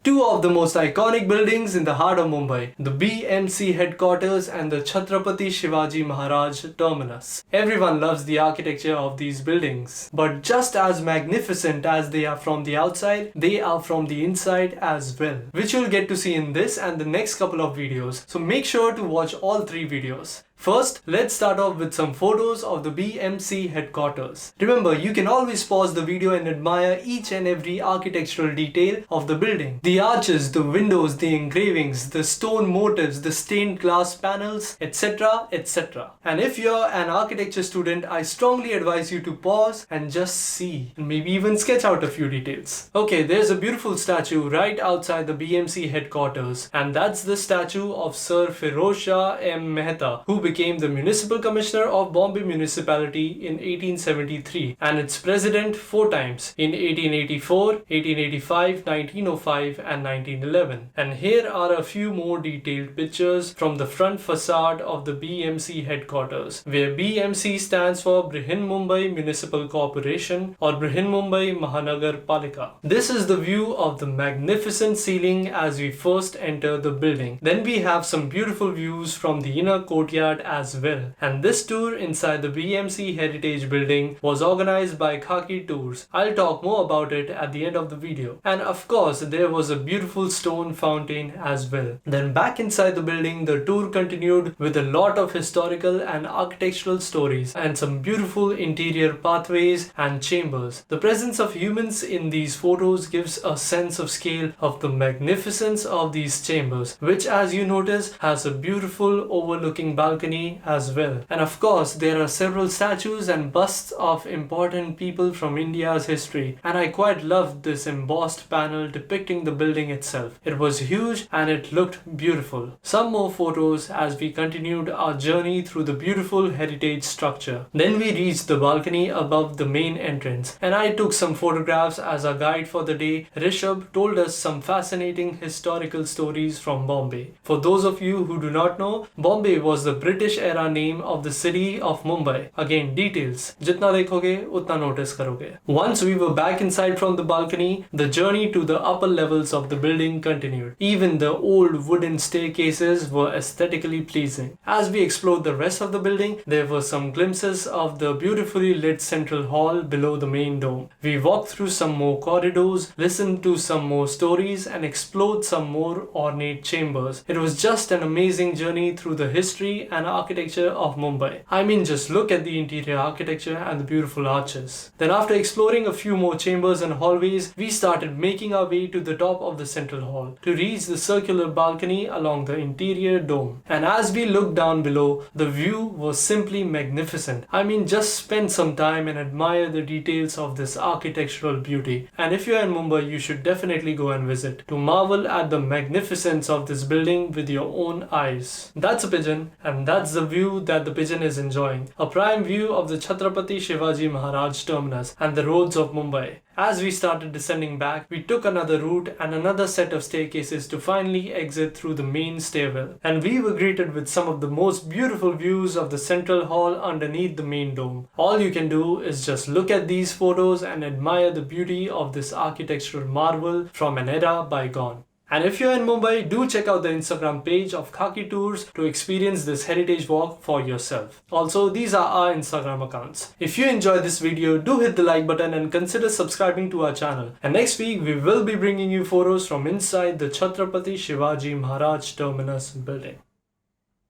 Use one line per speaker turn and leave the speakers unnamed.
Two of the most iconic buildings in the heart of Mumbai, the BMC Headquarters and the Chhatrapati Shivaji Maharaj Terminus. Everyone loves the architecture of these buildings, but just as magnificent as they are from the outside, they are from the inside as well, which you'll get to see in this and the next couple of videos. So make sure to watch all three videos. First, let's start off with some photos of the BMC headquarters. Remember, you can always pause the video and admire each and every architectural detail of the building. The arches, the windows, the engravings, the stone motifs, the stained glass panels, etc, etc. And if you're an architecture student, I strongly advise you to pause and just see, and maybe even sketch out a few details. Okay, there's a beautiful statue right outside the BMC headquarters, and that's the statue of Sir Firoz Shah M. Mehta, who became the Municipal Commissioner of Bombay Municipality in 1873 and its president 4 times in 1884, 1885, 1905 and 1911. And here are a few more detailed pictures from the front facade of the BMC headquarters, where BMC stands for Brihanmumbai Municipal Corporation or Brihanmumbai Mahanagar Palika. This is the view of the magnificent ceiling as we first enter the building. Then we have some beautiful views from the inner courtyard as well. And this tour inside the BMC Heritage Building was organized by Khaki Tours. I'll talk more about it at the end of the video. And of course, there was a beautiful stone fountain as well. Then back inside the building, the tour continued with a lot of historical and architectural stories and some beautiful interior pathways and chambers. The presence of humans in these photos gives a sense of scale of the magnificence of these chambers, which as you notice has a beautiful overlooking balcony as well. And of course, there are several statues and busts of important people from India's history, and I quite loved this embossed panel depicting the building itself. It was huge and it looked beautiful. Some more photos as we continued our journey through the beautiful heritage structure. Then we reached the balcony above the main entrance, and I took some photographs as our guide for the day. Rishabh told us some fascinating historical stories from Bombay. For those of you who do not know, Bombay was the British era name of the city of Mumbai. Again, details. Jitna dekhoge, utna notice karoge. Once we were back inside from the balcony, the journey to the upper levels of the building continued. Even the old wooden staircases were aesthetically pleasing. As we explored the rest of the building, there were some glimpses of the beautifully lit central hall below the main dome. We walked through some more corridors, listened to some more stories, and explored some more ornate chambers. It was just an amazing journey through the history and architecture of Mumbai. I mean, just look at the interior architecture and the beautiful arches. Then after exploring a few more chambers and hallways, we started making our way to the top of the central hall to reach the circular balcony along the interior dome. And as we looked down below, the view was simply magnificent. I mean, just spend some time and admire the details of this architectural beauty. And if you're in Mumbai, you should definitely go and visit to marvel at the magnificence of this building with your own eyes. That's a pigeon, and that's the view that the pigeon is enjoying. A prime view of the Chhatrapati Shivaji Maharaj Terminus and the roads of Mumbai. As we started descending back, we took another route and another set of staircases to finally exit through the main stairwell. And we were greeted with some of the most beautiful views of the central hall underneath the main dome. All you can do is just look at these photos and admire the beauty of this architectural marvel from an era bygone. And if you're in Mumbai, do check out the Instagram page of Khaki Tours to experience this heritage walk for yourself. Also, these are our Instagram accounts. If you enjoyed this video, do hit the like button and consider subscribing to our channel. And next week, we will be bringing you photos from inside the Chhatrapati Shivaji Maharaj Terminus building.